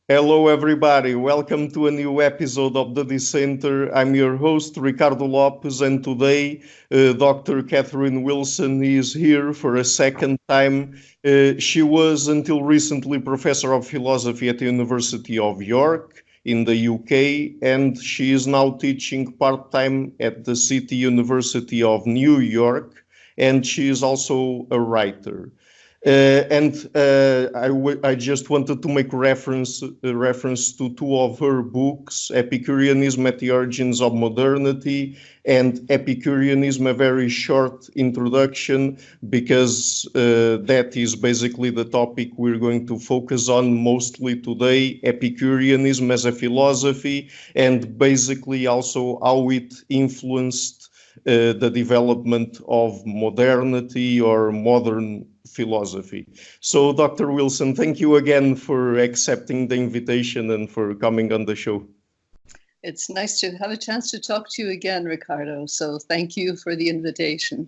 Hello, everybody. Welcome to a new episode of the Dissenter. I'm your host, Ricardo Lopes, and today Dr. Catherine Wilson is here for a second time. She was until recently professor of philosophy at the University of York in the UK, and she is now teaching part-time at the City University of New York, and she is also a writer. I just wanted to make reference to two of her books, Epicureanism at the Origins of Modernity and Epicureanism, a very short introduction, because that is basically the topic we're going to focus on mostly today, Epicureanism as a philosophy, and basically also how it influenced the development of modernity or modern philosophy. So, Dr. Wilson, thank you again for accepting the invitation and for coming on the show. It's nice to have a chance to talk to you again, Ricardo. So thank you for the invitation.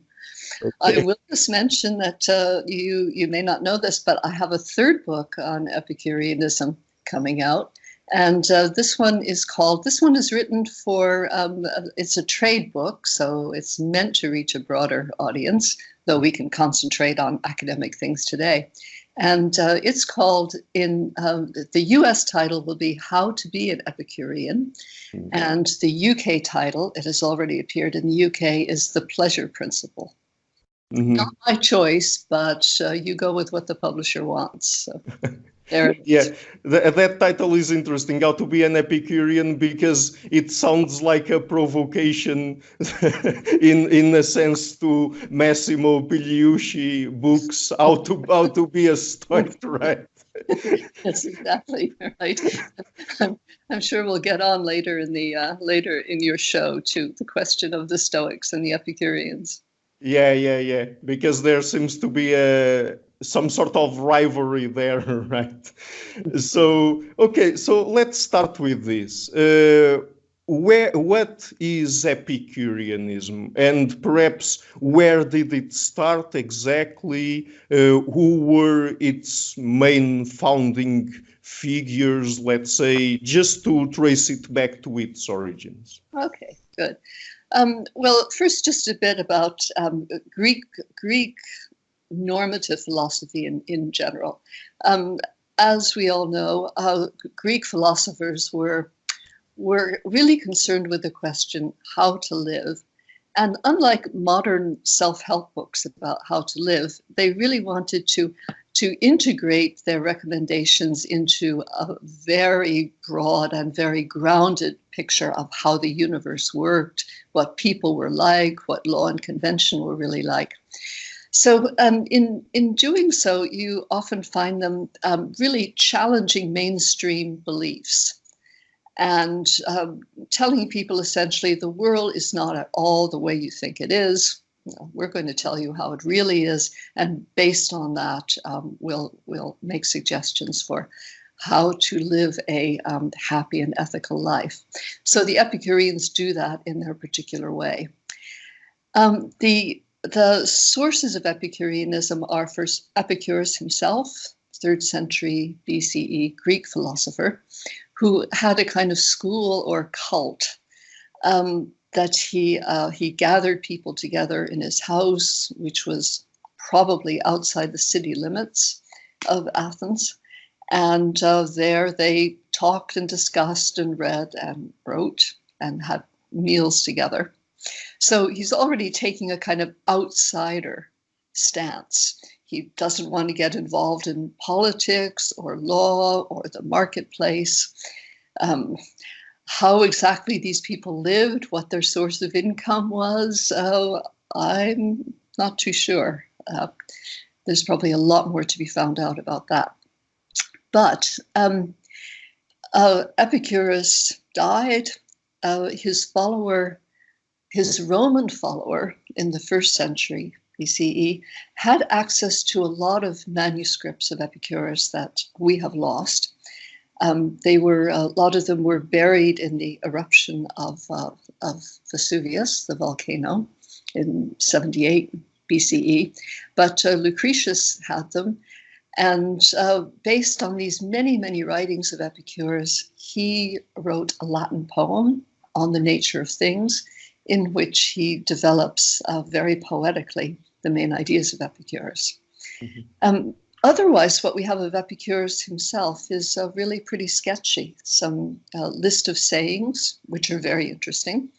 Okay. I will just mention that you may not know this, but I have a third book on Epicureanism coming out. And this one is written for, it's a trade book, so it's meant to reach a broader audience, though we can concentrate on academic things today. And it's called, the US title will be How to Be an Epicurean. Mm-hmm. And the UK title, it has already appeared in the UK, is The Pleasure Principle. Mm-hmm. Not my choice, but you go with what the publisher wants. So. Yeah, that title is interesting, How to Be an Epicurean, because it sounds like a provocation in a sense to Massimo Pigliucci books, how to be a Stoic, right? That's exactly right. I'm sure we'll get on later in your show to the question of the Stoics and the Epicureans. Yeah. Because there seems to be some sort of rivalry there, right? So let's start with this. What is Epicureanism, and perhaps where did it start exactly? Who were its main founding figures? Let's say, just to trace it back to its origins. Okay, good. Well, first, just a bit about Greek normative philosophy in general. As we all know, Greek philosophers were really concerned with the question how to live. And unlike modern self-help books about how to live, they really wanted to integrate their recommendations into a very broad and very grounded picture of how the universe worked, what people were like, what law and convention were really like. So in doing so, you often find them really challenging mainstream beliefs and telling people essentially the world is not at all the way you think it is. We're going to tell you how it really is, and based on that, we'll make suggestions for how to live a happy and ethical life. So the Epicureans do that in their particular way. The sources of Epicureanism are first Epicurus himself, 3rd century BCE Greek philosopher, who had a kind of school or cult that he gathered people together in his house, which was probably outside the city limits of Athens. And there they talked and discussed and read and wrote and had meals together. So he's already taking a kind of outsider stance. He doesn't want to get involved in politics or law or the marketplace. How exactly these people lived, what their source of income was, I'm not too sure. There's probably a lot more to be found out about that. But Epicurus died. His Roman follower in the 1st century BCE had access to a lot of manuscripts of Epicurus that we have lost. A lot of them were buried in the eruption of Vesuvius, the volcano, in 78 BCE. But Lucretius had them, And based on these many, many writings of Epicurus, he wrote a Latin poem on the nature of things, in which he develops very poetically the main ideas of Epicurus. Mm-hmm. Otherwise, what we have of Epicurus himself is really pretty sketchy. Some list of sayings, which are very interesting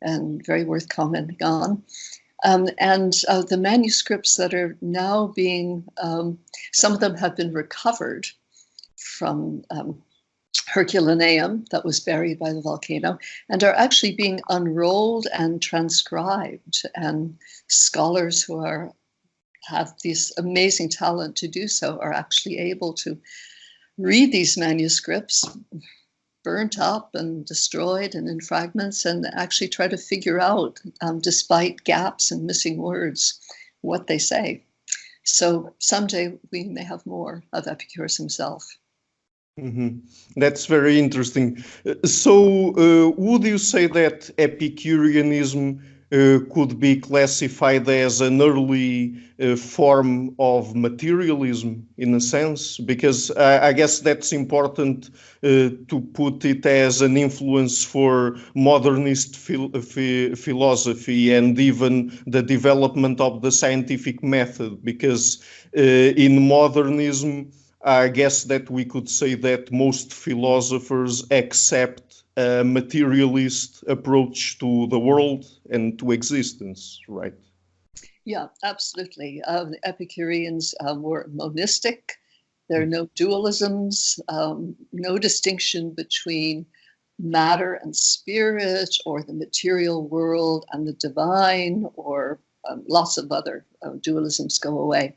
and very worth commenting on. And the manuscripts that are now being, some of them have been recovered from Herculaneum that was buried by the volcano, and are actually being unrolled and transcribed. And scholars who have this amazing talent to do so are actually able to read these manuscripts, burnt up and destroyed and in fragments, and actually try to figure out, despite gaps and missing words, what they say. So someday we may have more of Epicurus himself. Mm-hmm. That's very interesting. So would you say that Epicureanism could be classified as an early form of materialism in a sense? Because I guess that's important to put it as an influence for modernist philosophy and even the development of the scientific method. Because in modernism, I guess that we could say that most philosophers accept a materialist approach to the world and to existence, right? Yeah, absolutely. The Epicureans were monistic. There are no dualisms, no distinction between matter and spirit, or the material world and the divine, or lots of other dualisms go away.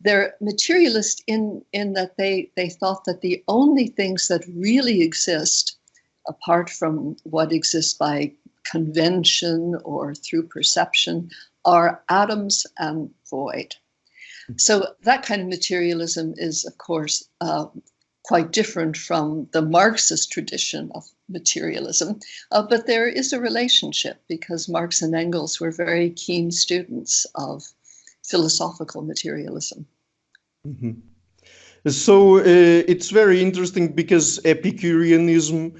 They're materialist in that they thought that the only things that really exist, apart from what exists by convention or through perception, are atoms and void. So that kind of materialism is, of course, quite different from the Marxist tradition of materialism. But there is a relationship, because Marx and Engels were very keen students of philosophical materialism. Mm-hmm. So it's very interesting, because Epicureanism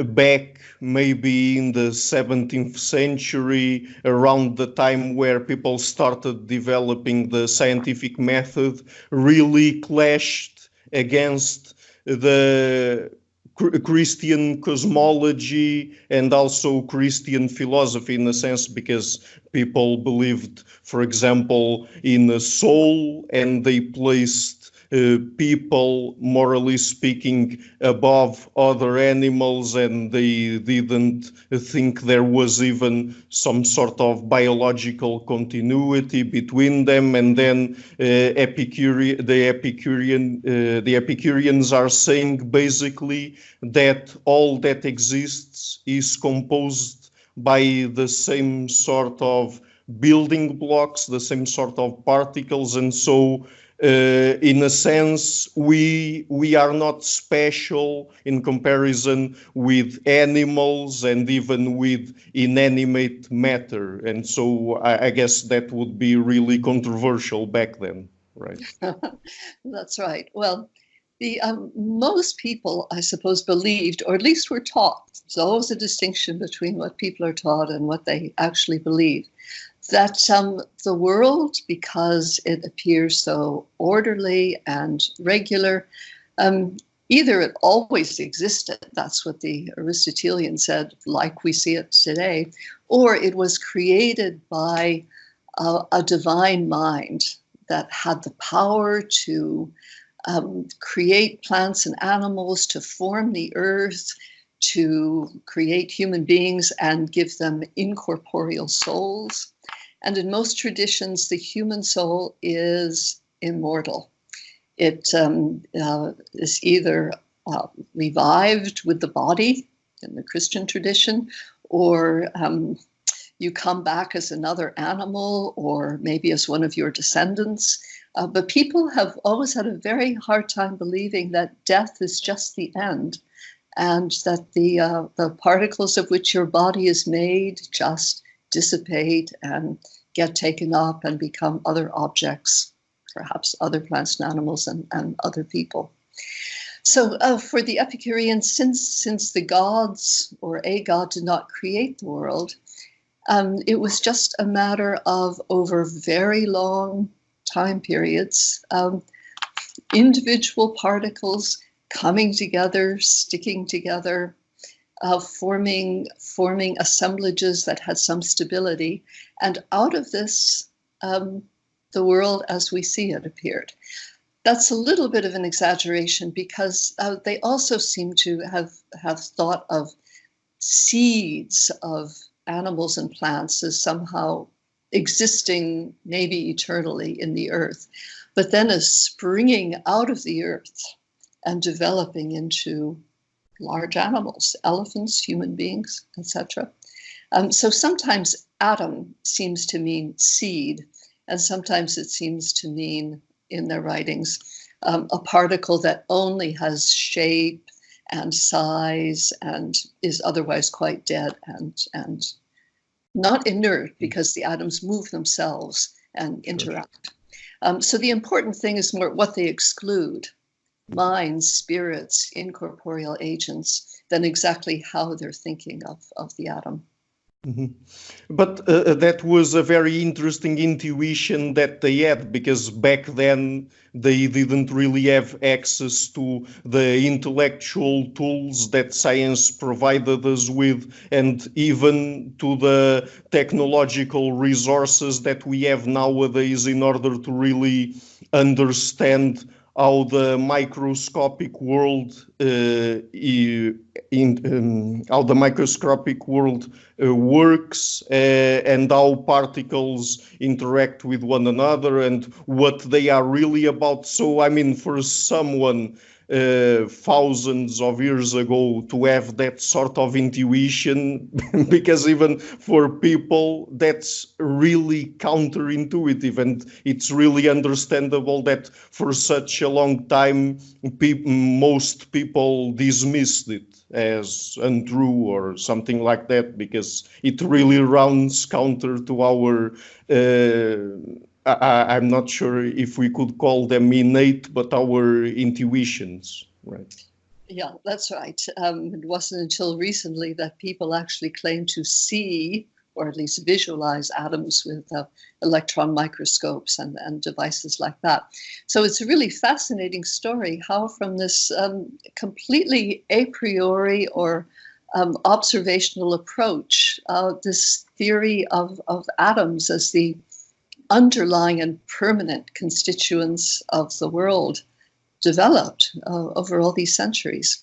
back maybe in the 17th century, around the time where people started developing the scientific method, really clashed against the Christian cosmology and also Christian philosophy, in a sense, because people believed, for example, in a soul, and they placed people, morally speaking, above other animals, and they didn't think there was even some sort of biological continuity between them. And then the Epicureans are saying basically that all that exists is composed by the same sort of building blocks, the same sort of particles, and so in a sense, we are not special in comparison with animals and even with inanimate matter. And so I guess that would be really controversial back then, right? That's right. Well, the most people, I suppose, believed, or at least were taught. There's always a distinction between what people are taught and what they actually believe. That the world, because it appears so orderly and regular, either it always existed, that's what the Aristotelian said, like we see it today, or it was created by a divine mind that had the power to create plants and animals, to form the earth, to create human beings and give them incorporeal souls. And in most traditions, the human soul is immortal. It is either revived with the body in the Christian tradition, or you come back as another animal, or maybe as one of your descendants. But people have always had a very hard time believing that death is just the end, and that the particles of which your body is made just dissipate and get taken up and become other objects. perhaps other plants and animals and other people. So for the Epicureans, since the gods or a god did not create the world, it was just a matter of, over very long time periods, individual particles coming together, sticking together, forming assemblages that had some stability. And out of this, the world as we see it appeared. That's a little bit of an exaggeration, because they also seem to have thought of seeds of animals and plants as somehow existing maybe eternally in the earth, but then as springing out of the earth and developing into large animals, elephants, human beings, etc. So sometimes atom seems to mean seed, and sometimes it seems to mean, in their writings, a particle that only has shape and size and is otherwise quite dead and not inert, because the atoms move themselves and interact. So the important thing is more what they exclude, minds, spirits, incorporeal agents, than exactly how they're thinking of the atom. Mm-hmm. But that was a very interesting intuition that they had, because back then they didn't really have access to the intellectual tools that science provided us with, and even to the technological resources that we have nowadays in order to really understand how the microscopic world works, and how particles interact with one another and what they are really about. So, I mean, for someone thousands of years ago to have that sort of intuition, because even for people that's really counterintuitive, and it's really understandable that for such a long time most people dismissed it as untrue or something like that, because it really runs counter to our I'm not sure if we could call them innate, but our intuitions, right? Yeah, that's right. It wasn't until recently that people actually claim to see, or at least visualize, atoms with electron microscopes and devices like that. So it's a really fascinating story how from this completely a priori or observational approach, this theory of atoms as the underlying and permanent constituents of the world developed over all these centuries.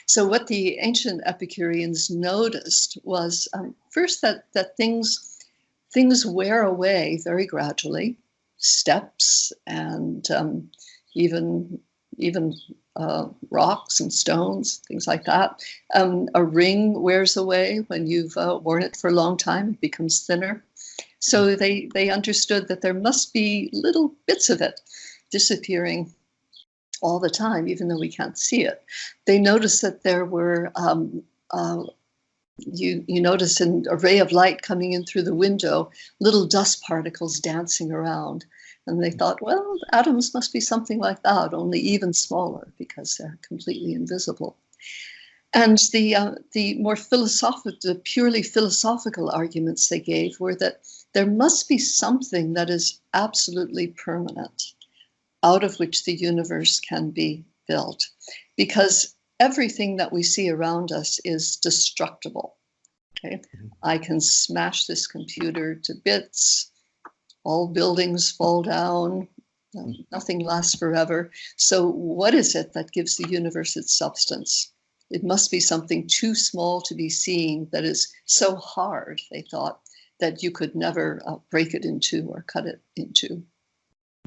So what the ancient Epicureans noticed was first that things wear away very gradually, steps and even rocks and stones, things like that. A ring wears away when you've worn it for a long time; it becomes thinner. So they understood that there must be little bits of it disappearing all the time, even though we can't see it. They noticed that there were, you notice an array of light coming in through the window, little dust particles dancing around. And they thought, well, atoms must be something like that, only even smaller, because they're completely invisible. And the more the purely philosophical arguments they gave were that there must be something that is absolutely permanent, out of which the universe can be built, because everything that we see around us is destructible. Okay? I can smash this computer to bits, all buildings fall down, nothing lasts forever. So what is it that gives the universe its substance? It must be something too small to be seen, that is so hard, they thought, that you could never break it into or cut it into.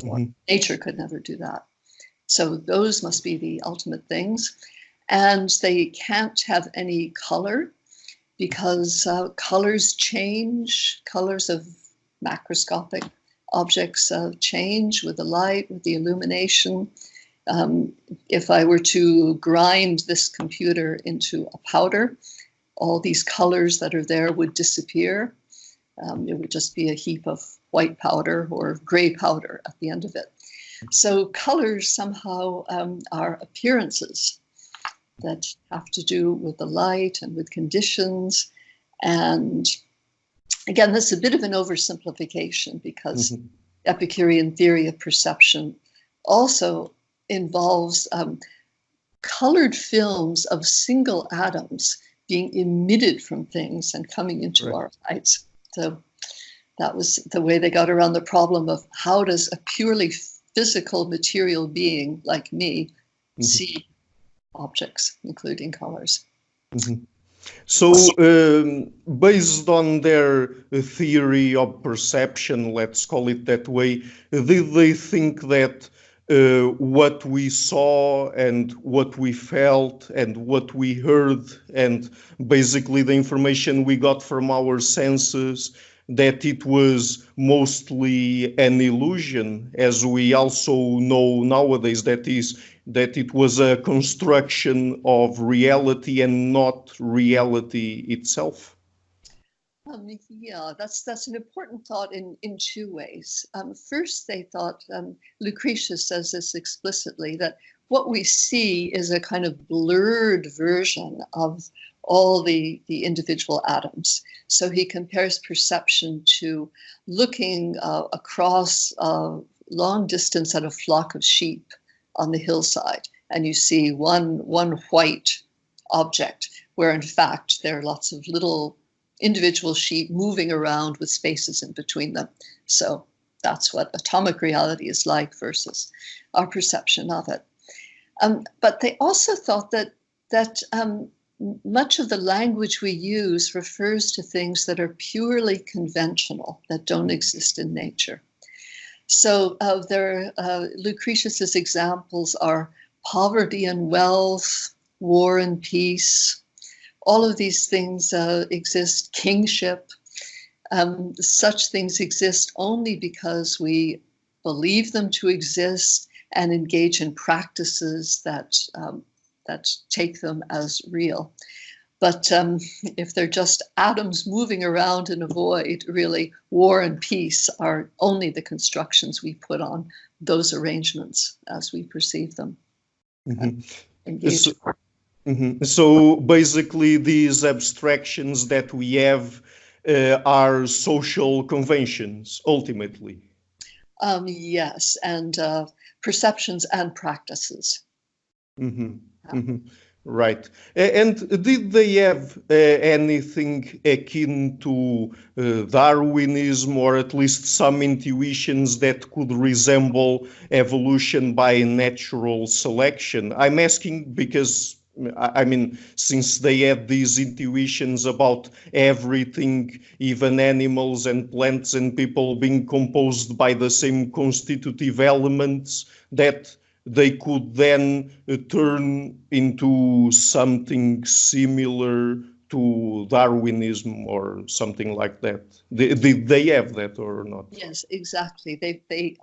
Mm-hmm. Nature could never do that. So those must be the ultimate things. And they can't have any color, because colors change. Colors of macroscopic objects change with the light, with the illumination. If I were to grind this computer into a powder, all these colors that are there would disappear. It would just be a heap of white powder or gray powder at the end of it. So colors somehow are appearances that have to do with the light and with conditions. And again, this is a bit of an oversimplification because Epicurean theory of perception also involves colored films of single atoms being emitted from things and coming into our eyes. So that was the way they got around the problem of how does a purely physical material being like me see objects, including colors. So, based on their theory of perception, let's call it that way, did they think that what we saw and what we felt and what we heard and basically the information we got from our senses, that it was mostly an illusion, as we also know nowadays, that it was a construction of reality and not reality itself? Yeah, that's an important thought in two ways. First, they thought, Lucretius says this explicitly, that what we see is a kind of blurred version of all the individual atoms. So he compares perception to looking across a long distance at a flock of sheep on the hillside, and you see one white object, where in fact there are lots of little individual sheep moving around with spaces in between them. So that's what atomic reality is like versus our perception of it. But they also thought that much of the language we use refers to things that are purely conventional, that don't exist in nature. So Lucretius's examples are poverty and wealth, war and peace. All of these things exist, kingship. Such things exist only because we believe them to exist and engage in practices that take them as real. But if they're just atoms moving around in a void, really, war and peace are only the constructions we put on those arrangements as we perceive them. So basically, these abstractions that we have are social conventions, ultimately. Yes, and perceptions and practices. Right. And did they have anything akin to Darwinism, or at least some intuitions that could resemble evolution by natural selection? I'm asking because, I mean, since they had these intuitions about everything, even animals and plants and people being composed by the same constitutive elements, that they could then turn into something similar to Darwinism or something like that. Did they have that or not? Yes, exactly. They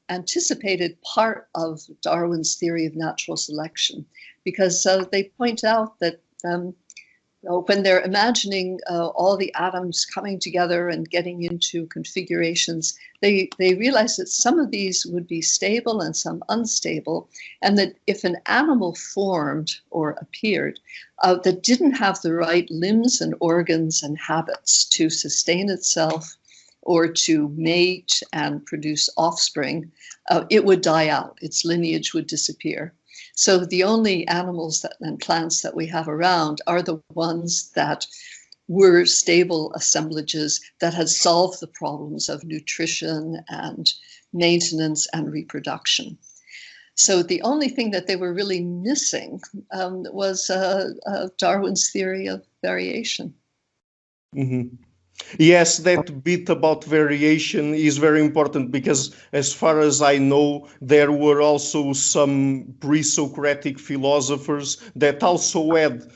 anticipated part of Darwin's theory of natural selection, because they point out that when they're imagining all the atoms coming together and getting into configurations, they realize that some of these would be stable and some unstable, and that if an animal formed or appeared that didn't have the right limbs and organs and habits to sustain itself or to mate and produce offspring, it would die out. Its lineage would disappear. So the only animals and plants that we have around are the ones that were stable assemblages that had solved the problems of nutrition and maintenance and reproduction. So the only thing that they were really missing was Darwin's theory of variation. Yes, that bit about variation is very important, because as far as I know, there were also some pre-Socratic philosophers that also had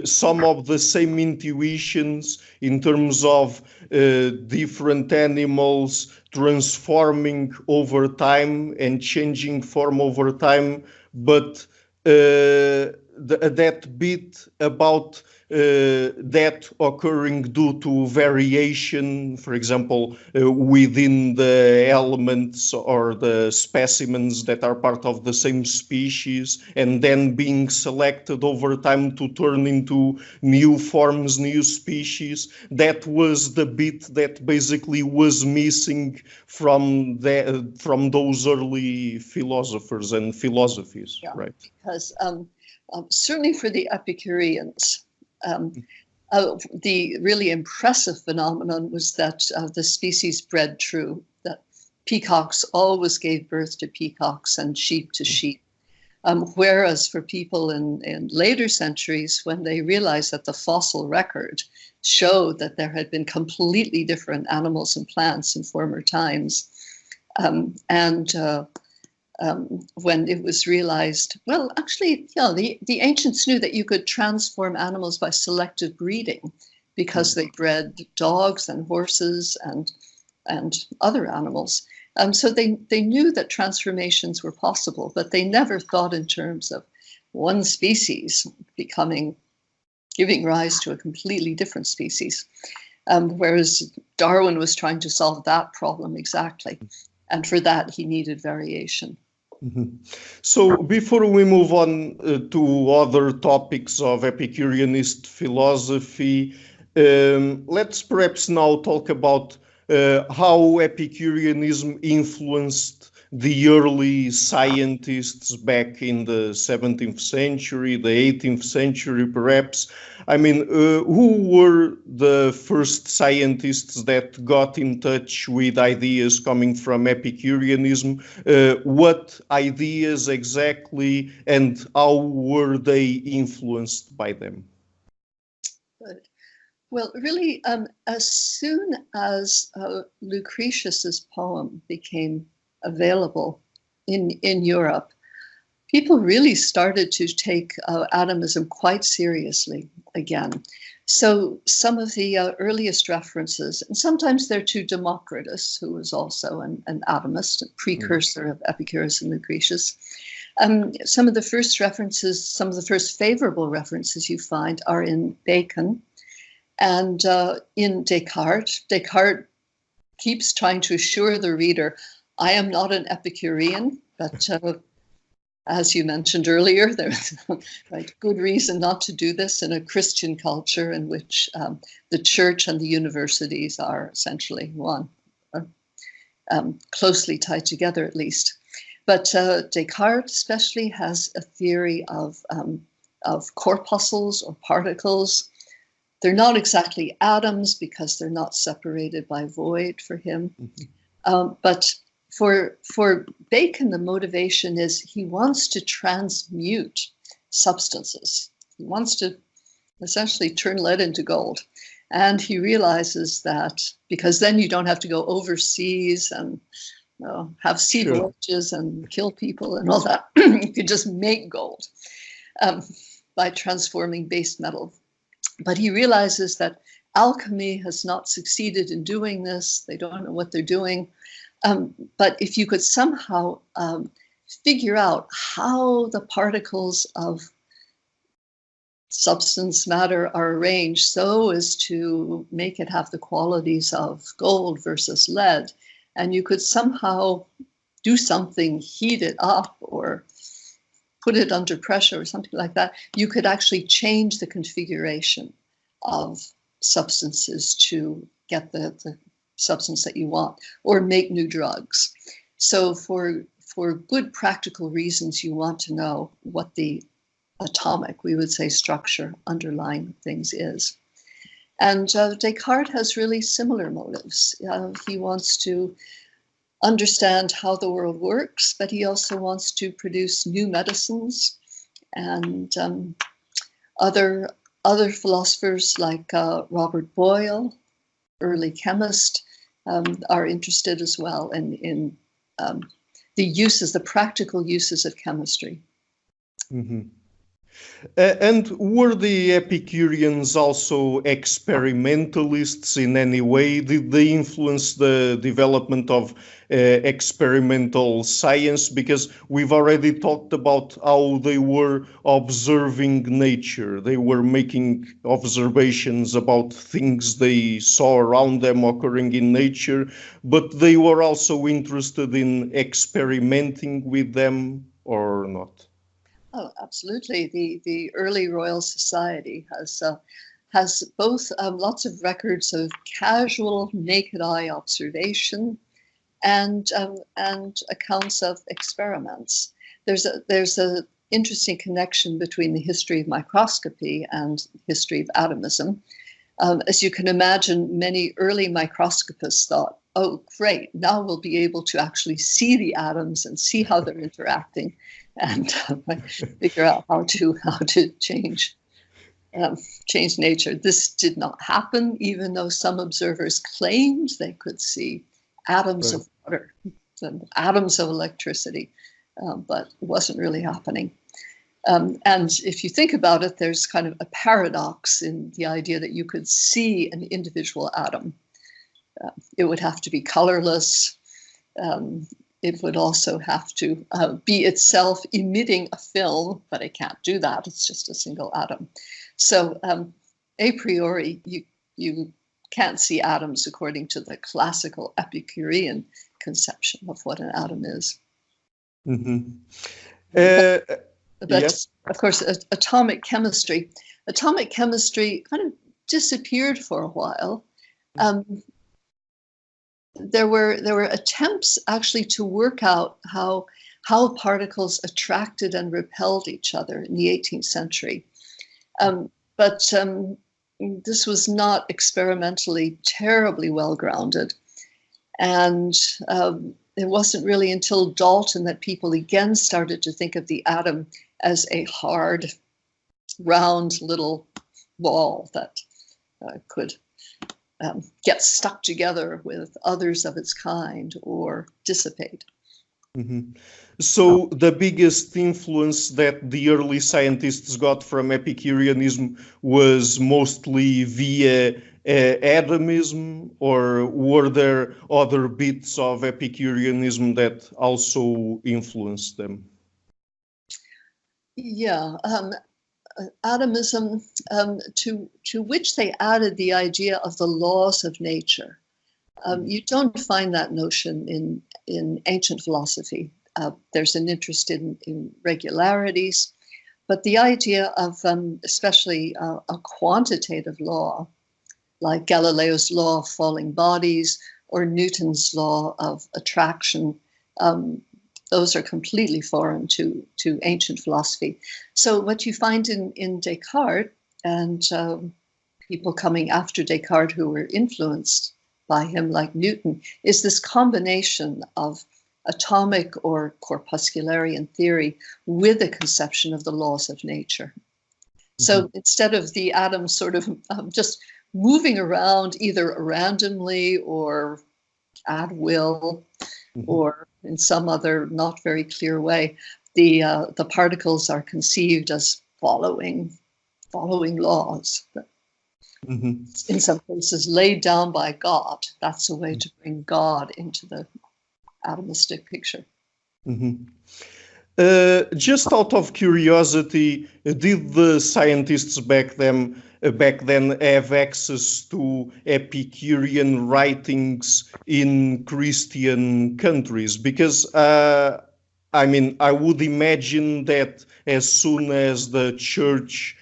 some of the same intuitions in terms of different animals transforming over time and changing form over time, but that bit about that occurring due to variation, for example, within the elements or the specimens that are part of the same species, and then being selected over time to turn into new forms, new species. That was the bit that basically was missing from those early philosophers and philosophies, Yeah, right? because certainly for the Epicureans, the really impressive phenomenon was that the species bred true, that peacocks always gave birth to peacocks and sheep to sheep. Whereas for people in later centuries, when they realized that the fossil record showed that there had been completely different animals and plants in former times, when it was realized, well, actually, yeah, the ancients knew that you could transform animals by selective breeding because they bred dogs and horses and other animals. So they knew that transformations were possible, but they never thought in terms of one species giving rise to a completely different species. Whereas Darwin was trying to solve that problem exactly. And for that, he needed variation. So before we move on to other topics of Epicureanist philosophy, let's perhaps now talk about how Epicureanism influenced the early scientists back in the 17th century, the 18th century, perhaps. I mean, who were the first scientists that got in touch with ideas coming from Epicureanism? What ideas exactly, and how were they influenced by them? Good. Well, really, as soon as Lucretius's poem became available in Europe, people really started to take atomism quite seriously again. So some of the earliest references, and sometimes they're to Democritus, who was also an atomist, a precursor of Epicurus and Lucretius. Some of the first references, some of the first favorable references you find are in Bacon and in Descartes. Descartes keeps trying to assure the reader, I am not an Epicurean, but as you mentioned earlier, there's good reason not to do this in a Christian culture in which the church and the universities are essentially one, closely tied together at least. But Descartes especially has a theory of corpuscles or particles. They're not exactly atoms because they're not separated by void for him. But for Bacon, the motivation is he wants to transmute substances. He wants to essentially turn lead into gold. And he realizes that because then you don't have to go overseas and have sea voyages and kill people and all that. You could just make gold by transforming base metal. But he realizes that alchemy has not succeeded in doing this. They don't know what they're doing. But if you could somehow figure out how the particles of substance matter are arranged so as to make it have the qualities of gold versus lead, and you could somehow do something, heat it up or put it under pressure or something like that, you could actually change the configuration of substances to get the substance that you want, or make new drugs. So for good practical reasons, you want to know what the atomic, we would say, structure underlying things is. And Descartes has really similar motives. He wants to understand how the world works, but he also wants to produce new medicines. And other philosophers like Robert Boyle, early chemist, are interested as well in the practical uses of chemistry. Mm-hmm. And were the Epicureans also experimentalists in any way? Did they influence the development of experimental science? Because we've already talked about how they were observing nature. They were making observations about things they saw around them occurring in nature, but they were also interested in experimenting with them, or not? Oh, absolutely. The early Royal Society has both lots of records of casual, naked eye observation and accounts of experiments. There's a interesting connection between the history of microscopy and history of atomism. As you can imagine, many early microscopists thought, oh, great, now we'll be able to actually see the atoms and see how they're interacting and figure out how to change nature. This did not happen, even though some observers claimed they could see atoms of water and atoms of electricity, but it wasn't really happening. And if you think about it, there's kind of a paradox in the idea that you could see an individual atom. It would have to be colorless. It would also have to be itself emitting a film, but it can't do that. It's just a single atom. So a priori, you can't see atoms according to the classical Epicurean conception of what an atom is. Mm-hmm. But Yes. of course, atomic chemistry kind of disappeared for a while. There were attempts actually to work out how particles attracted and repelled each other in the 18th century. But this was not experimentally terribly well grounded. And it wasn't really until Dalton that people again started to think of the atom as a hard, round little ball that could get stuck together with others of its kind or dissipate. Mm-hmm. So the biggest influence that the early scientists got from Epicureanism was mostly via atomism, or were there other bits of Epicureanism that also influenced them? Yeah, atomism, to which they added the idea of the laws of nature. You don't find that notion in ancient philosophy. There's an interest in regularities, but the idea of especially a quantitative law, like Galileo's law of falling bodies or Newton's law of attraction, those are completely foreign to ancient philosophy. So what you find in Descartes and people coming after Descartes who were influenced by him, like Newton, is this combination of atomic or corpuscularian theory with a conception of the laws of nature. Mm-hmm. So instead of the atom sort of just moving around either randomly or at will, mm-hmm. or in some other not very clear way, the particles are conceived as following laws. Mm-hmm. In some cases laid down by God. That's a way to bring God into the atomistic picture. Mm-hmm. Just out of curiosity, did the scientists back then have access to Epicurean writings in Christian countries? Because I mean, I would imagine that as soon as the church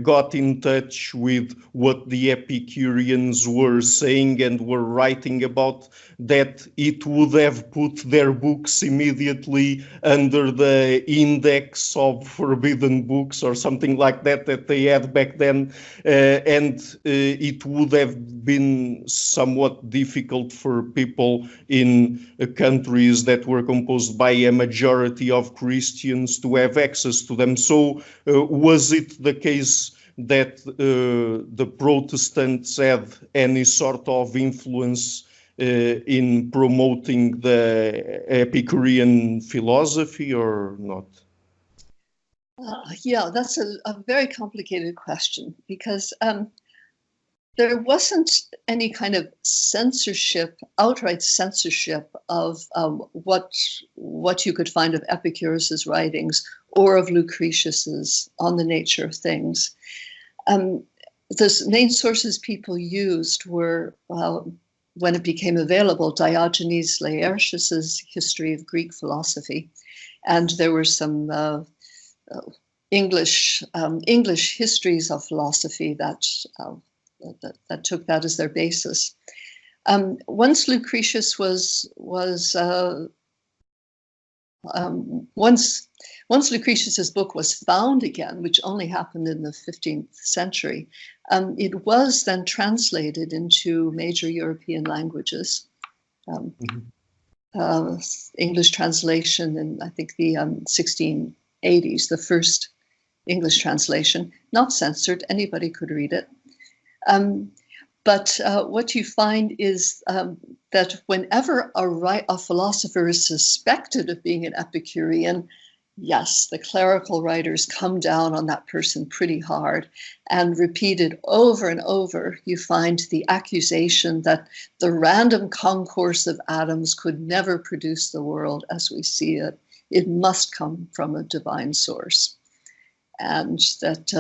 got in touch with what the Epicureans were saying and were writing about, that it would have put their books immediately under the index of forbidden books or something like that they had back then, and it would have been somewhat difficult for people in countries that were composed by a majority of Christians to have access to them. So was it the case that the Protestants had any sort of influence in promoting the Epicurean philosophy or not? Yeah, that's a very complicated question because there wasn't any kind of censorship, outright censorship of what you could find of Epicurus's writings or of Lucretius's on the nature of things. The main sources people used were, when it became available, Diogenes Laertius's History of Greek Philosophy, and there were some English histories of philosophy that took that as their basis. Once Lucretius once Lucretius's book was found again, which only happened in the 15th century, it was then translated into major European languages. English translation in, I think, the 1680s, the first English translation, not censored, anybody could read it. But what you find is that whenever a philosopher is suspected of being an Epicurean, yes, the clerical writers come down on that person pretty hard, and repeated over and over, you find the accusation that the random concourse of atoms could never produce the world as we see it. It must come from a divine source. And that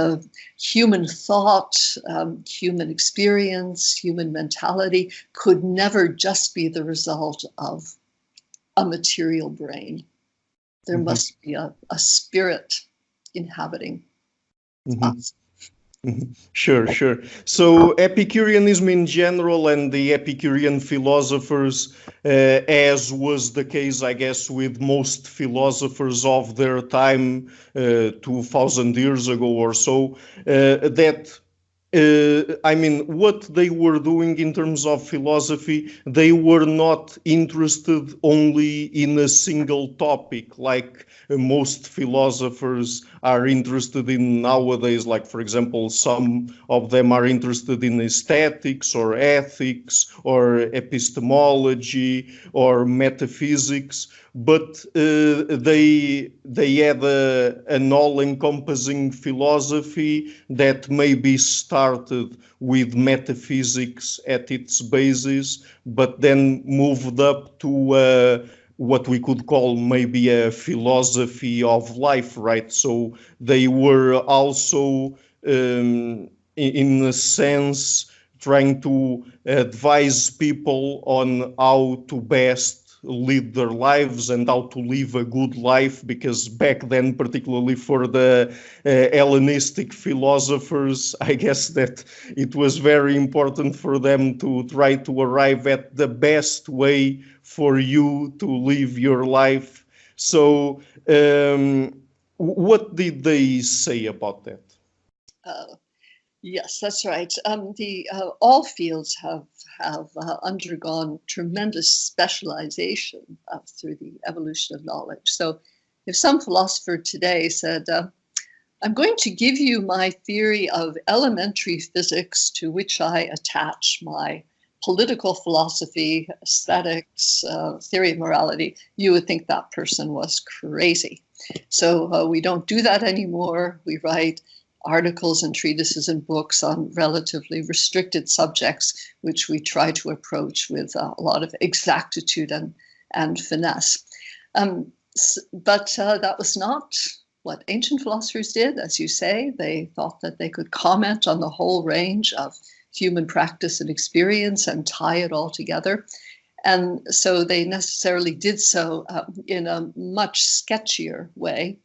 human thought, human experience, human mentality could never just be the result of a material brain. There must be a spirit inhabiting us. Sure. So Epicureanism in general and the Epicurean philosophers, as was the case, I guess, with most philosophers of their time 2,000 years ago or so, what they were doing in terms of philosophy, they were not interested only in a single topic, like most philosophers are interested in nowadays. Like, for example, some of them are interested in aesthetics or ethics or epistemology or metaphysics, but they had an all-encompassing philosophy that maybe started with metaphysics at its basis, but then moved up to what we could call maybe a philosophy of life, right? So they were also, in a sense, trying to advise people on how to best lead their lives and how to live a good life, because back then, particularly for the Hellenistic philosophers, I guess that it was very important for them to try to arrive at the best way for you to live your life. So what did they say about that? Yes, that's right. All fields have undergone tremendous specialization through the evolution of knowledge. So if some philosopher today said, I'm going to give you my theory of elementary physics to which I attach my political philosophy, aesthetics, theory of morality, you would think that person was crazy. So we don't do that anymore. We write articles and treatises and books on relatively restricted subjects, which we try to approach with a lot of exactitude and finesse. But that was not what ancient philosophers did, as you say. They thought that they could comment on the whole range of human practice and experience and tie it all together. And so they necessarily did so in a much sketchier way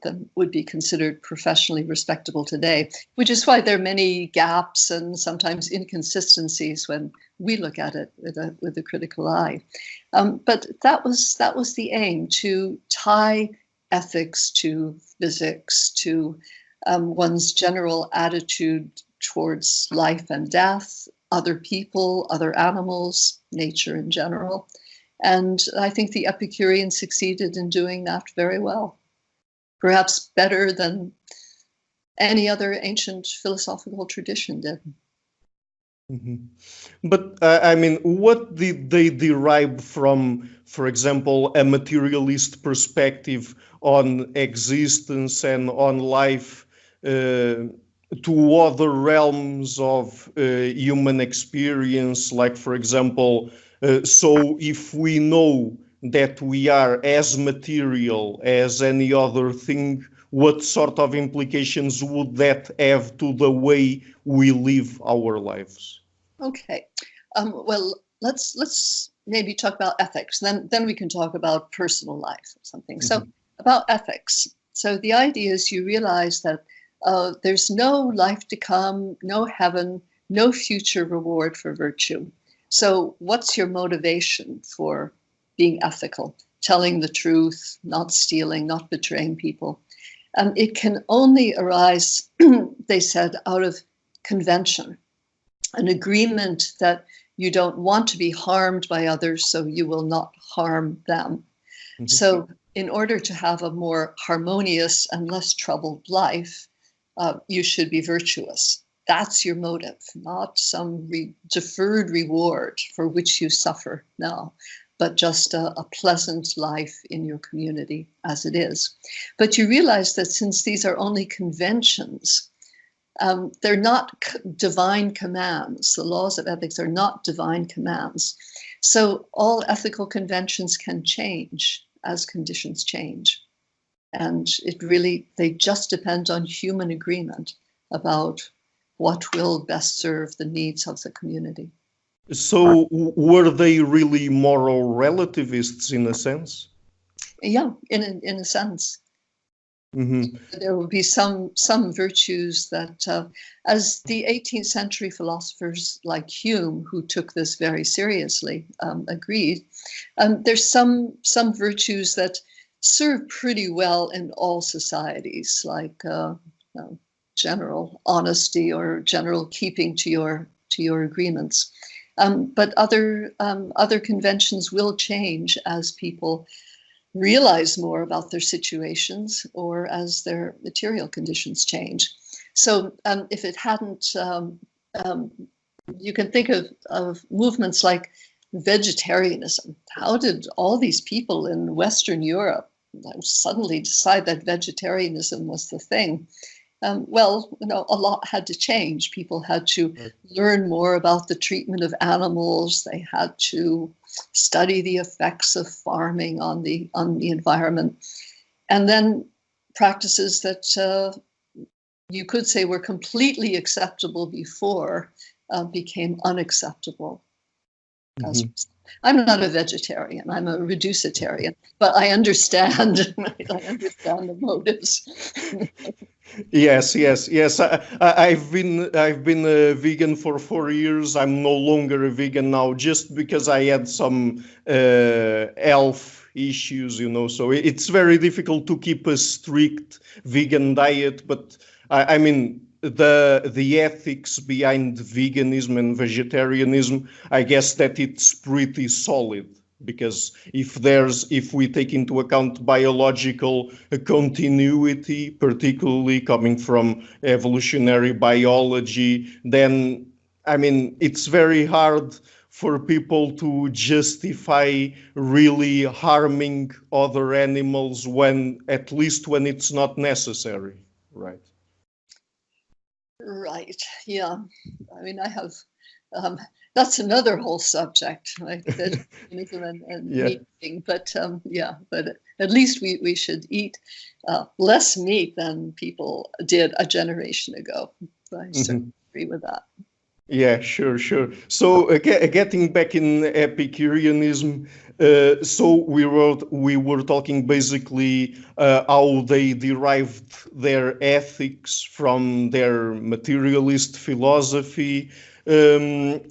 than would be considered professionally respectable today, which is why there are many gaps and sometimes inconsistencies when we look at it with a critical eye. But that was the aim, to tie ethics to physics, to one's general attitude towards life and death, other people, other animals, nature in general. And I think the Epicureans succeeded in doing that very well. Perhaps better than any other ancient philosophical tradition did. Mhm. But I mean, what did they derive from, for example, a materialist perspective on existence and on life uh, to other realms of human experience? Like, for example, so if we know that we are as material as any other thing, what sort of implications would that have to the way we live our lives? Okay. Well, let's maybe talk about ethics. Then we can talk about personal life or something. So Mhm. about ethics. So the idea is you realize that there's no life to come, no heaven, no future reward for virtue. So what's your motivation for being ethical, telling the truth, not stealing, not betraying people? It can only arise, they said, out of convention, an agreement that you don't want to be harmed by others, so you will not harm them. Mhm. So, in order to have a more harmonious and less troubled life, you should be virtuous. That's your motive, not some deferred reward for which you suffer now, but just a pleasant life in your community as it is. But you realize that since these are only conventions, they're not divine commands. The laws of ethics are not divine commands. So all ethical conventions can change as conditions change. And they just depend on human agreement about what will best serve the needs of the community. So, were they really moral relativists in a sense? Yeah, in a sense. Hmm. There will be some virtues that, as the 18th century philosophers like Hume, who took this very seriously, agreed, there's some virtues that serve pretty well in all societies, like general honesty or general keeping to your agreements. But other conventions will change as people realize more about their situations or as their material conditions change. So if it hadn't, um, you can think of movements like vegetarianism. How did all these people in Western Europe suddenly decide that vegetarianism was the thing? Well, a lot had to change. People had to Right. learn more about the treatment of animals. They had to study the effects of farming on the environment, and then practices that you could say were completely acceptable before became unacceptable. As Hmm. I'm not a vegetarian, I'm a reducitarian, but I understand. I understand the motives. Yes, yes, yes. I've been a vegan for 4 years. I'm no longer a vegan now, just because I had some health issues, So it's very difficult to keep a strict vegan diet. But I mean, the ethics behind veganism and vegetarianism, I guess that it's pretty solid, because if we take into account biological continuity, particularly coming from evolutionary biology, then I mean, it's very hard for people to justify really harming other animals, when at least when it's not necessary, right? Right. Yeah. I mean, I have, um, that's another whole subject, right? Vegetarianism and Yeah. meat eating. But yeah, but at least we should eat less meat than people did a generation ago. I certainly Mhm. agree with that. Yeah, sure, sure. So getting back in Epicureanism, so we were talking basically how they derived their ethics from their materialist philosophy. Um,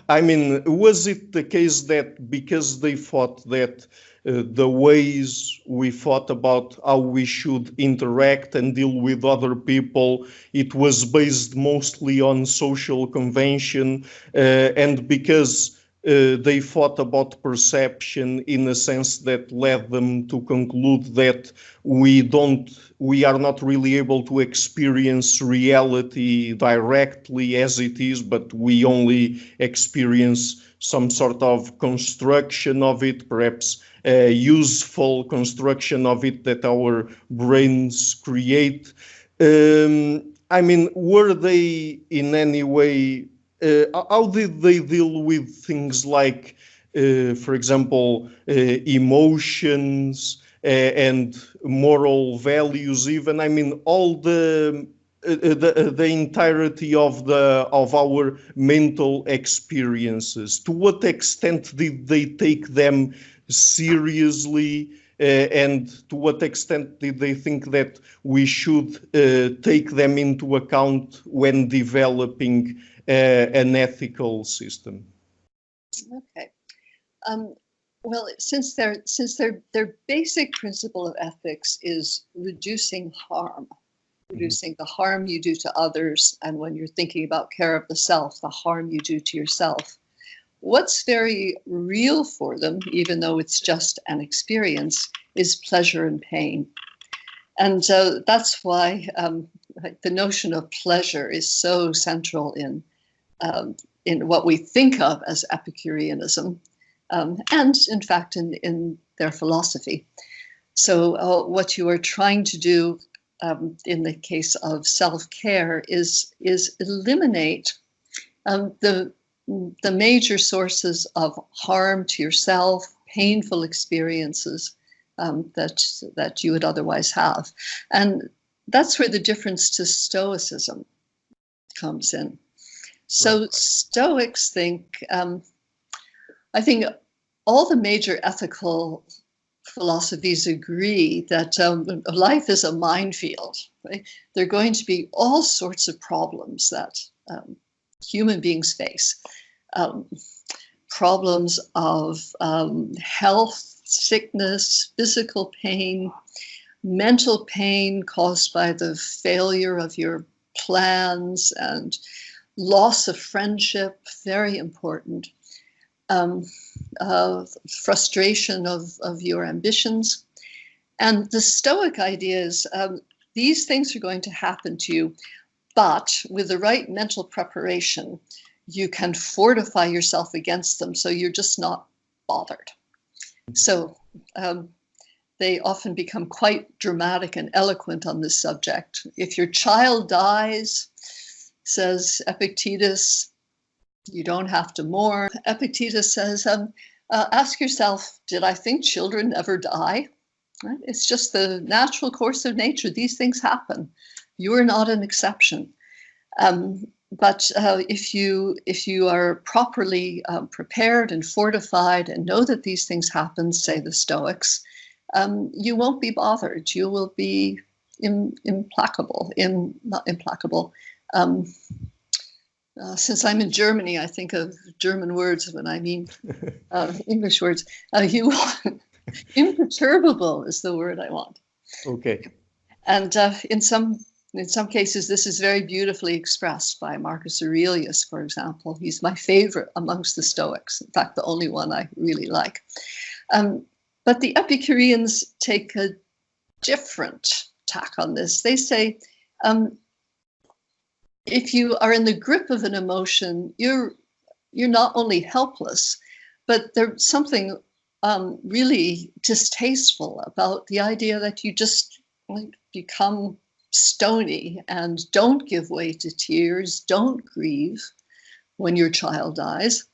I mean, was it the case that because they thought that the ways we thought about how we should interact and deal with other people, it was based mostly on social convention, and because they thought about perception in a sense that led them to conclude that we are not really able to experience reality directly as it is, but we only experience some sort of construction of it, perhaps a useful construction of it that our brains create. I mean, were they in any way, how did they deal with things like, for example, emotions and moral values? Even, I mean, all the entirety of our mental experiences. To what extent did they take them seriously? And to what extent did they think that we should take them into account when developing an ethical system? Okay. Well, since their basic principle of ethics is reducing harm, reducing the harm you do to others, and when you're thinking about care of the self, the harm you do to yourself. What's very real for them, even though it's just an experience, is pleasure and pain. And that's why the notion of pleasure is so central in what we think of as Epicureanism, and in fact in their philosophy. So what you are trying to do in the case of self-care is eliminate the major sources of harm to yourself, painful experiences that you would otherwise have. And that's where the difference to Stoicism comes in. So Stoics think, I think all the major ethical philosophies agree that life is a minefield. Right? There are going to be all sorts of problems that human beings face. Problems of health, sickness, physical pain, mental pain caused by the failure of your plans, and loss of friendship, very important. Frustration of your ambitions. And the Stoic idea is these things are going to happen to you, but with the right mental preparation, you can fortify yourself against them, so you're just not bothered. So they often become quite dramatic and eloquent on this subject. If your child dies, says Epictetus, you don't have to mourn. Epictetus says, ask yourself, did I think children ever die? Right? It's just the natural course of nature. These things happen. You are not an exception. But if you are properly prepared and fortified and know that these things happen, say the Stoics, you won't be bothered. You will be implacable. Not implacable. Since I'm in Germany, I think of German words when I mean English words. Imperturbable is the word I want. Okay. And in some cases, this is very beautifully expressed by Marcus Aurelius, for example. He's my favorite amongst the Stoics. In fact, the only one I really like. But the Epicureans take a different tack on this. They say, if you are in the grip of an emotion, you're not only helpless, but there's something really distasteful about the idea that you just become stony and don't give way to tears, don't grieve when your child dies.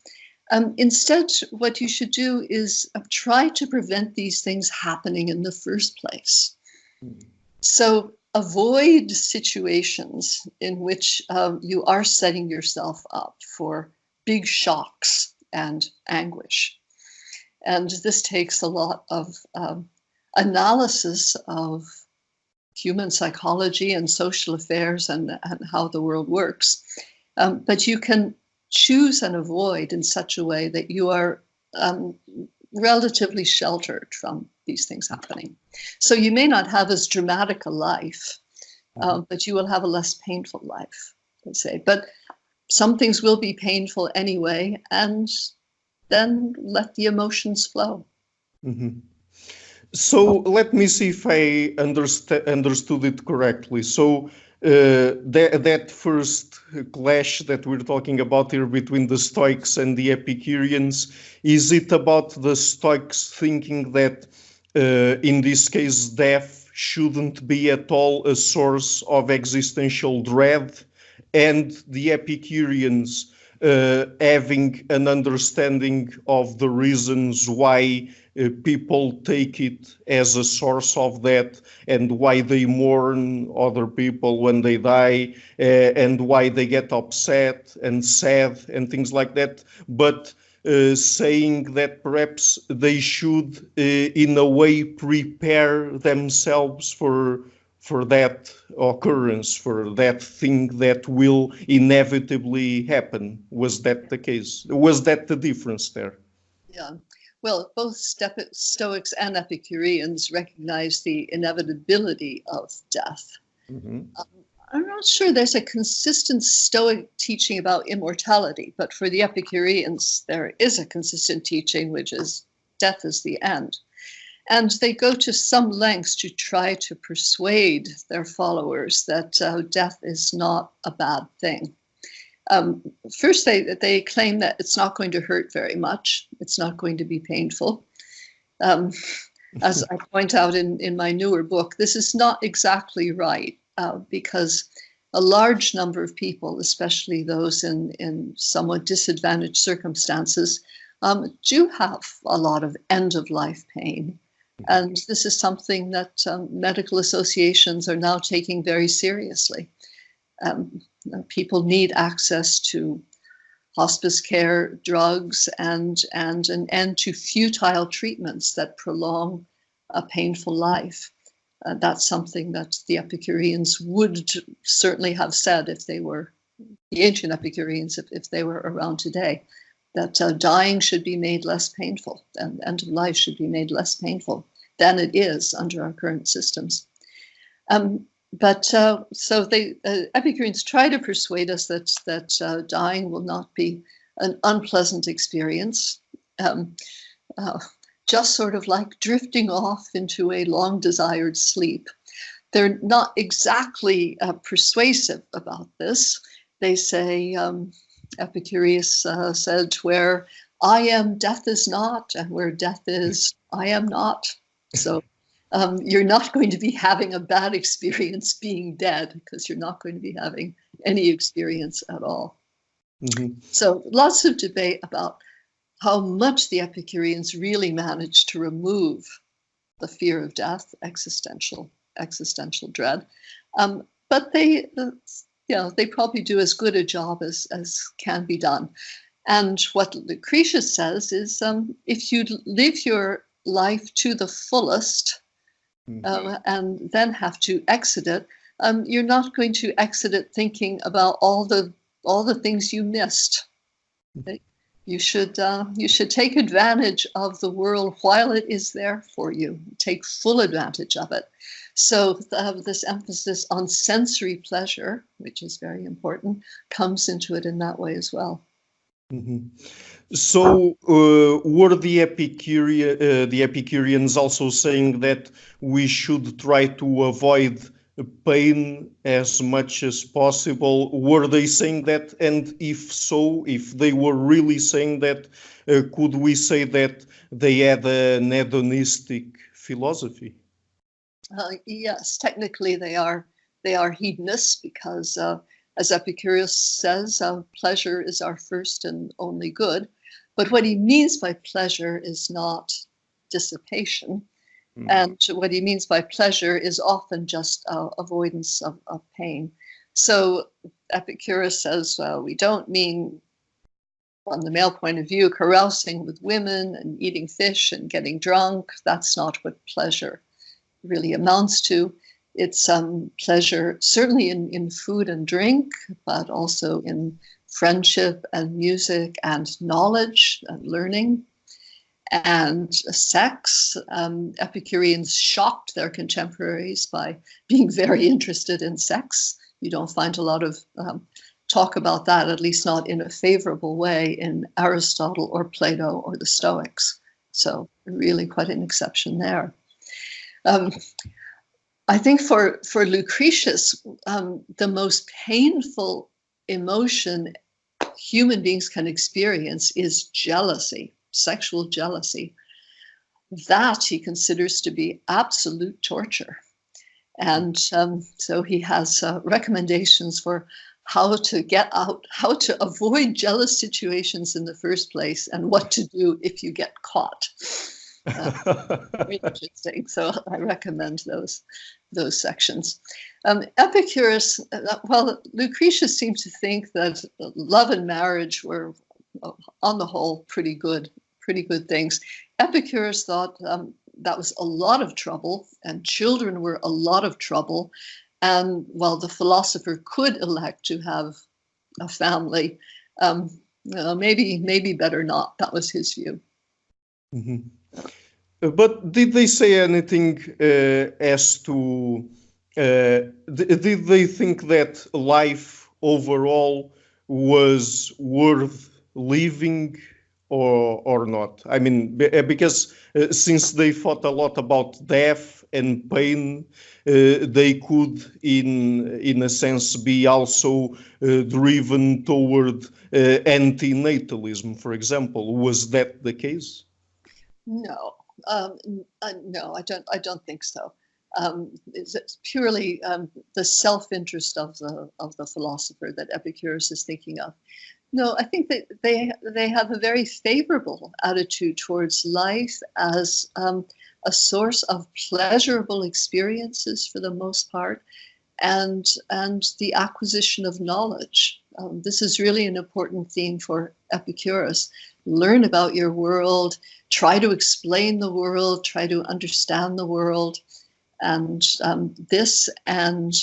Instead, what you should do is try to prevent these things happening in the first place. So avoid situations in which you are setting yourself up for big shocks and anguish. And this takes a lot of analysis of human psychology and social affairs and how the world works. But you can choose and avoid in such a way that you are relatively sheltered from these things happening. So you may not have as dramatic a life, but you will have a less painful life, let's say. But some things will be painful anyway, and then let the emotions flow. Mm-hmm. So let me see if I understood it correctly. So that first clash that we're talking about here between the Stoics and the Epicureans, is it about the Stoics thinking that in this case death shouldn't be at all a source of existential dread, and the Epicureans having an understanding of the reasons why people take it as a source of that, and why they mourn other people when they die, and why they get upset and sad and things like that, but saying that perhaps they should, in a way, prepare themselves for that occurrence, for that thing that will inevitably happen. Was that the case? Was that the difference there? Yeah. Well, both Stoics and Epicureans recognize the inevitability of death. Mm-hmm. I'm not sure there's a consistent Stoic teaching about immortality, but for the Epicureans, there is a consistent teaching, which is death is the end. And they go to some lengths to try to persuade their followers that death is not a bad thing. First, they claim that it's not going to hurt very much. It's not going to be painful. As I point out in my newer book, this is not exactly right, because a large number of people, especially those in somewhat disadvantaged circumstances, do have a lot of end-of-life pain. And this is something that medical associations are now taking very seriously. People need access to hospice care, drugs, and an end to futile treatments that prolong a painful life. That's something that the Epicureans would certainly have said if they were the ancient Epicureans, if they were around today, that dying should be made less painful, and end of life should be made less painful than it is under our current systems. So the Epicureans try to persuade us that dying will not be an unpleasant experience, just sort of like drifting off into a long-desired sleep. They're not exactly persuasive about this. They say, Epicurus said, where I am, death is not, and where death is, I am not. So you're not going to be having a bad experience being dead, because you're not going to be having any experience at all. Mm-hmm. So lots of debate about how much the Epicureans really managed to remove the fear of death, existential dread. But they probably do as good a job as can be done. And what Lucretius says is, if you live your life to the fullest, and then have to exit it, you're not going to exit it thinking about all the things you missed. You should take advantage of the world while it is there for you. Take full advantage of it. So this emphasis on sensory pleasure, which is very important, comes into it in that way as well. Mm-hmm. So were the Epicureans also saying that we should try to avoid pain as much as possible? Were they saying that? And if so, if they were really saying that, could we say that they had an hedonistic philosophy? Yes, technically they are hedonists, because as Epicurus says, pleasure is our first and only good. But what he means by pleasure is not dissipation. Mm. And what he means by pleasure is often just avoidance of pain. So Epicurus says, well, we don't mean, from the male point of view, carousing with women and eating fish and getting drunk. That's not what pleasure really amounts to. It's pleasure, certainly in food and drink, but also in friendship and music and knowledge and learning and sex. Epicureans shocked their contemporaries by being very interested in sex. You don't find a lot of talk about that, at least not in a favorable way, in Aristotle or Plato or the Stoics. So really quite an exception there. I think for Lucretius, the most painful emotion human beings can experience is jealousy, sexual jealousy. That he considers to be absolute torture. And so he has recommendations for how to get out, how to avoid jealous situations in the first place, and what to do if you get caught. Very interesting. So I recommend those sections. Epicurus, well, Lucretius seemed to think that love and marriage were, on the whole, pretty good things. Epicurus thought that was a lot of trouble, and children were a lot of trouble. And while the philosopher could elect to have a family, maybe better not. That was his view. Mm-hmm. But did they say anything as to, did they think that life overall was worth living or not? I mean, because since they thought a lot about death and pain, they could, in a sense, be also driven toward anti-natalism, for example. Was that the case? No, no, I don't think so. It's purely the self-interest of the philosopher that Epicurus is thinking of. No, I think that they have a very favorable attitude towards life as a source of pleasurable experiences for the most part, and the acquisition of knowledge. This is really an important theme for Epicurus. Learn about your world, try to explain the world, try to understand the world, and this and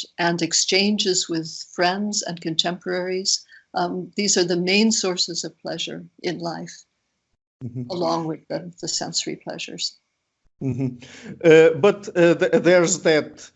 exchanges with friends and contemporaries. These are the main sources of pleasure in life, mm-hmm. along with the sensory pleasures. Mm-hmm. But there's that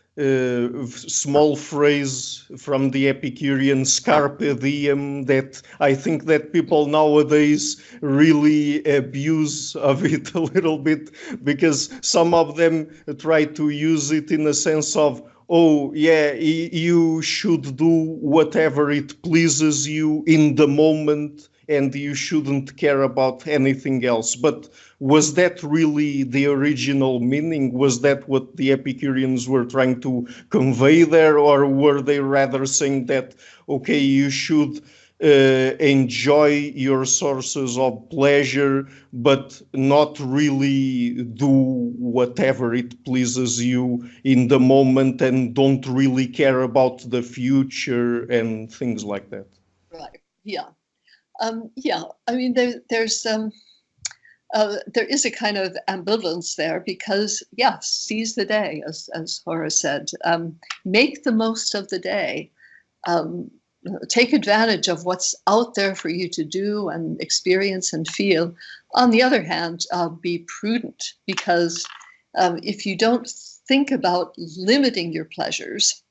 small phrase from the Epicureans, carpe diem, that I think that people nowadays really abuse of it a little bit, because some of them try to use it in a sense of, oh yeah, you should do whatever it pleases you in the moment, and you shouldn't care about anything else. But was that really the original meaning? Was that what the Epicureans were trying to convey there? Or were they rather saying that, okay, you should enjoy your sources of pleasure, but not really do whatever it pleases you in the moment, and don't really care about the future and things like that? Right, yeah. Yeah, I mean, there is a kind of ambivalence there, because, yes, seize the day, as Horace said. Make the most of the day. Take advantage of what's out there for you to do and experience and feel. On the other hand, be prudent, because if you don't think about limiting your pleasures,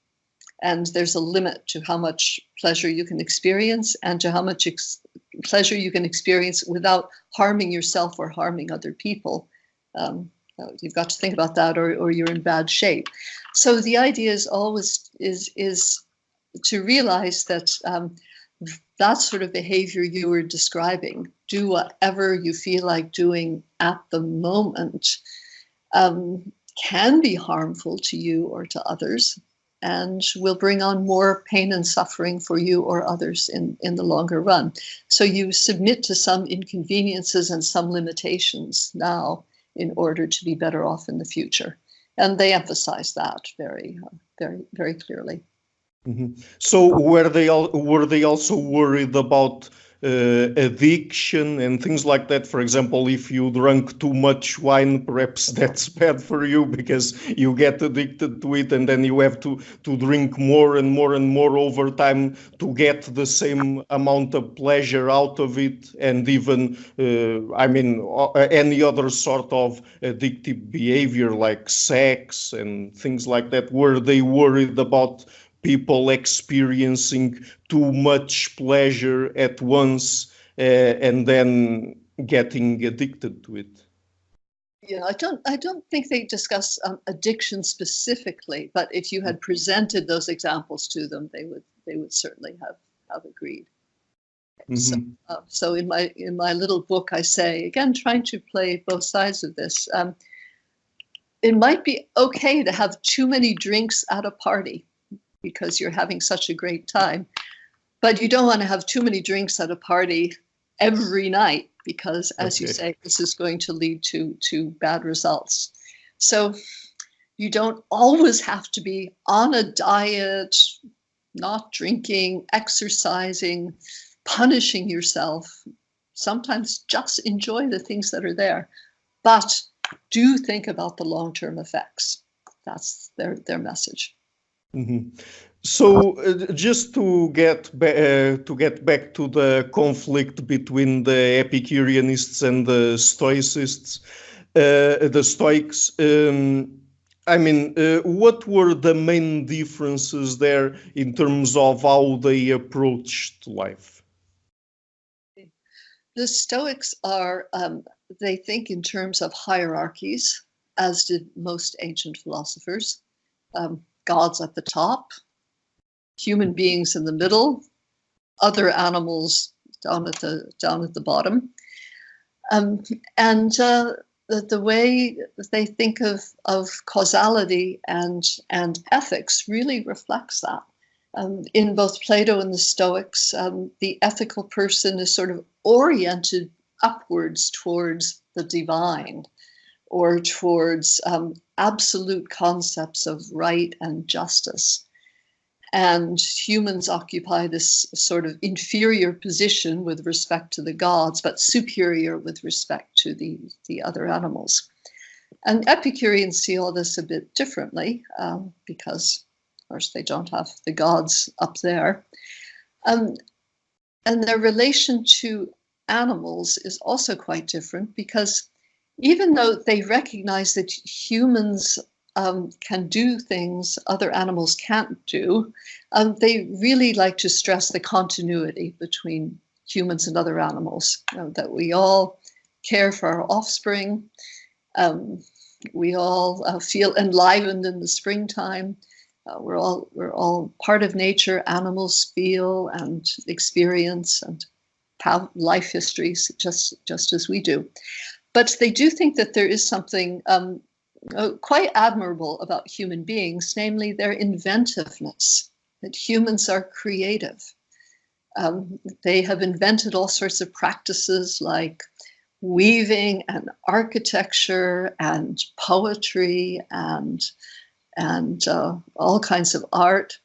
and there's a limit to how much pleasure you can experience and to how much pleasure you can experience without harming yourself or harming other people. You've got to think about that, or you're in bad shape. So the idea is always is to realize that that sort of behavior you were describing, do whatever you feel like doing at the moment, can be harmful to you or to others, and will bring on more pain and suffering for you or others in the longer run. So you submit to some inconveniences and some limitations now in order to be better off in the future. And they emphasize that very, very clearly. Mm-hmm. So were they also worried about addiction and things like that? For example, if you drank too much wine, perhaps that's bad for you because you get addicted to it, and then you have to drink more and more and more over time to get the same amount of pleasure out of it, and even, any other sort of addictive behavior like sex and things like that. Were they worried about people experiencing too much pleasure at once and then getting addicted to it. Yeah, I don't think they discuss addiction specifically, but if you had presented those examples to them, they would certainly have agreed. Mm-hmm. So in my little book, I say, again, trying to play both sides of this. It might be okay to have too many drinks at a party because you're having such a great time, but you don't want to have too many drinks at a party every night because, as you say, this is going to lead to bad results. So you don't always have to be on a diet, not drinking, exercising, punishing yourself. Sometimes just enjoy the things that are there, but do think about the long-term effects. That's their message. Mm-hmm. So just to get back to the conflict between the Epicureanists and the Stoicists, the Stoics. I mean, what were the main differences there in terms of how they approached life? The Stoics are, they think in terms of hierarchies, as did most ancient philosophers. Gods at the top, human beings in the middle, other animals down at the bottom. The way they think of causality and ethics really reflects that. In both Plato and the Stoics, the ethical person is sort of oriented upwards towards the divine or towards absolute concepts of right and justice. And humans occupy this sort of inferior position with respect to the gods, but superior with respect to the other animals. And Epicureans see all this a bit differently because, of course, they don't have the gods up there. And their relation to animals is also quite different because even though they recognize that humans can do things other animals can't do, they really like to stress the continuity between humans and other animals, that we all care for our offspring, we all feel enlivened in the springtime, we're all part of nature, animals feel and experience and have life histories just as we do. But they do think that there is something quite admirable about human beings, namely their inventiveness, that humans are creative. They have invented all sorts of practices like weaving and architecture and poetry and all kinds of art.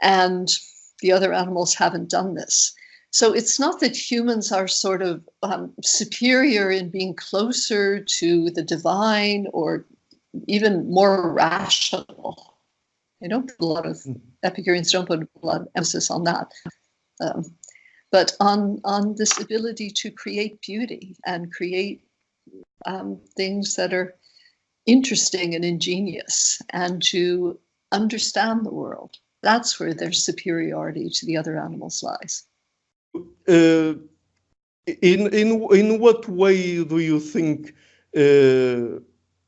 And the other animals haven't done this. So it's not that humans are sort of superior in being closer to the divine or even more rational. Epicureans don't put a lot of emphasis on that. But on this ability to create beauty and create things that are interesting and ingenious and to understand the world. That's where their superiority to the other animals lies. In what way do you think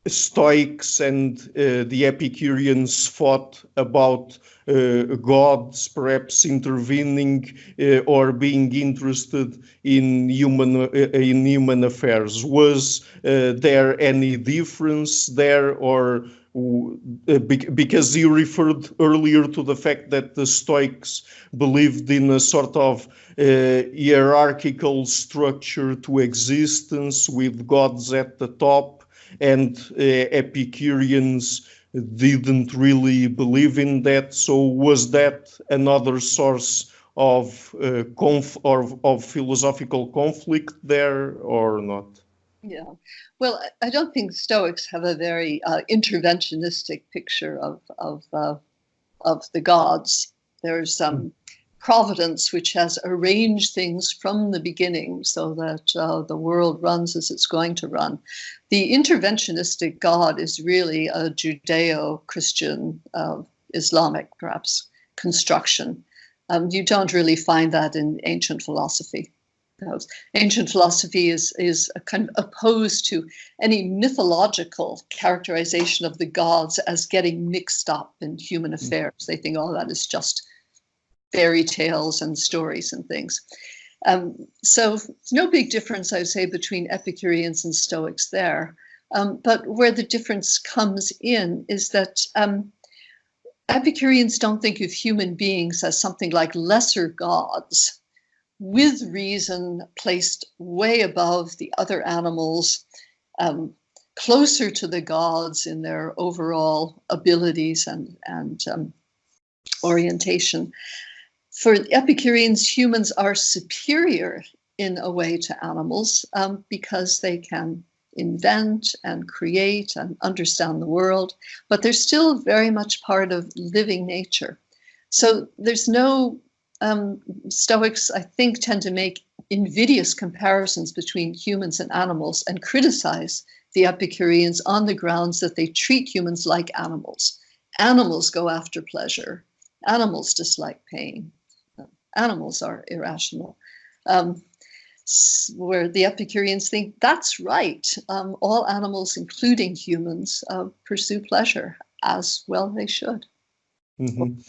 Stoics and the Epicureans fought about gods perhaps intervening or being interested in human affairs? Was there any difference there, or because you referred earlier to the fact that the Stoics believed in a sort of hierarchical structure to existence with gods at the top, and Epicureans didn't really believe in that. So was that another source of philosophical conflict there, or not? Yeah, well, I don't think Stoics have a very interventionistic picture of the gods. There's providence which has arranged things from the beginning so that the world runs as it's going to run. The interventionistic God is really a Judeo-Christian, Islamic perhaps construction. You don't really find that in ancient philosophy. Ancient philosophy is a kind of opposed to any mythological characterization of the gods as getting mixed up in human affairs. They think all that is just fairy tales and stories and things. So no big difference, I would say, between Epicureans and Stoics there. But where the difference comes in is that Epicureans don't think of human beings as something like lesser gods, with reason placed way above the other animals, closer to the gods in their overall abilities and orientation. For Epicureans, humans are superior in a way to animals because they can invent and create and understand the world, but they're still very much part of living nature. So there's no Stoics, I think, tend to make invidious comparisons between humans and animals and criticize the Epicureans on the grounds that they treat humans like animals. Animals go after pleasure. Animals dislike pain. Animals are irrational. Where the Epicureans think that's right. All animals, including humans, pursue pleasure, as well they should. Mm-hmm.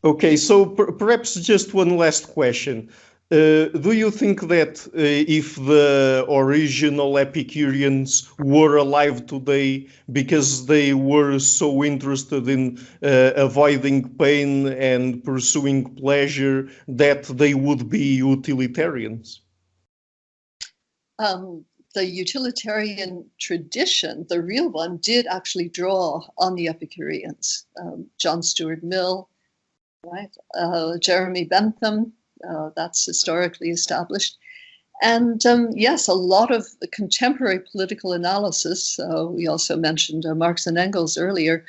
Okay, so perhaps just one last question. Do you think that if the original Epicureans were alive today because they were so interested in avoiding pain and pursuing pleasure, that they would be utilitarians? The utilitarian tradition, the real one, did actually draw on the Epicureans. John Stuart Mill, right? Jeremy Bentham, that's historically established. And yes, a lot of the contemporary political analysis, we also mentioned Marx and Engels earlier,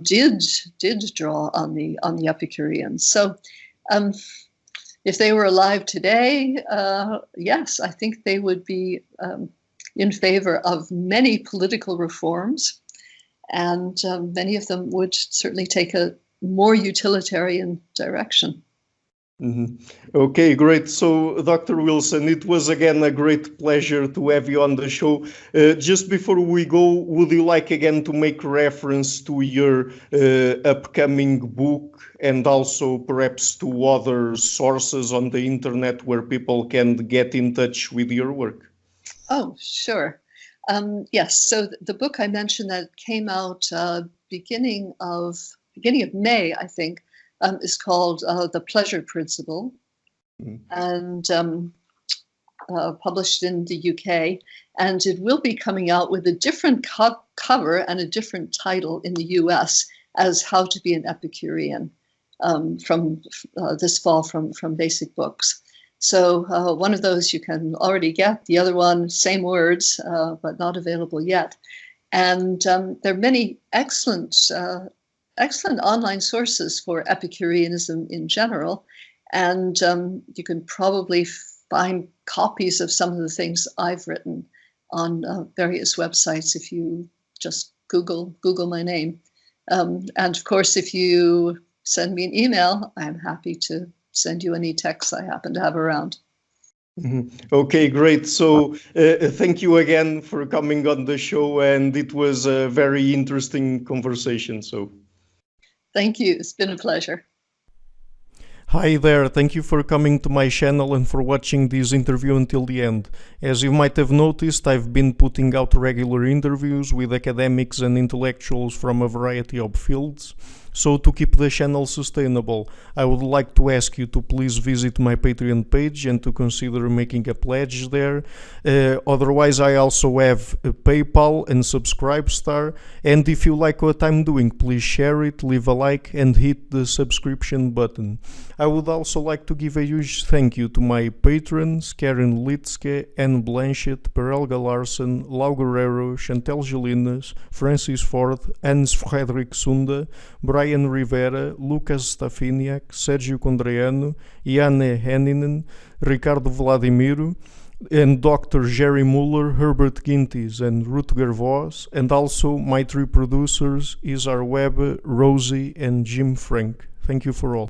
did draw on the Epicureans. So if they were alive today, yes, I think they would be in favor of many political reforms, and many of them would certainly take a more utilitarian direction. Mm-hmm. Okay, great. So, Dr. Wilson, it was again a great pleasure to have you on the show. Just before we go, would you like again to make reference to your upcoming book and also perhaps to other sources on the internet where people can get in touch with your work? Oh, sure. Yes. So the book I mentioned that came out beginning of May, I think, is called The Pleasure Principle, and published in the UK. And it will be coming out with a different cover and a different title in the US as How to Be an Epicurean from this fall from Basic Books. So one of those you can already get. The other one, same words, but not available yet. And there are many excellent online sources for Epicureanism in general. And you can probably find copies of some of the things I've written on various websites if you just Google my name. And of course, if you send me an email, I'm happy to send you any texts I happen to have around. Mm-hmm. Okay, great. So thank you again for coming on the show, and it was a very interesting conversation. So thank you. It's been a pleasure. Hi there, thank you for coming to my channel and for watching this interview until the end. As you might have noticed, I've been putting out regular interviews with academics and intellectuals from a variety of fields. So to keep the channel sustainable, I would like to ask you to please visit my Patreon page and to consider making a pledge there. Otherwise, I also have a PayPal and Subscribestar. And if you like what I'm doing, please share it, leave a like and hit the subscription button. I would also like to give a huge thank you to my patrons, Karen Litzke, Anne Blanchett, Perelga Larsen, Lau Guerrero, Chantel Gelinas, Francis Ford, Hans Frederick Sunda, Brian Rivera, Lucas Stafiniak, Sergio Condreano, Janne Henninen, Ricardo Vladimiro, and Dr. Jerry Muller, Herbert Gintis, and Rutger Voss, and also my three producers, Isar Webbe, Rosie, and Jim Frank. Thank you for all.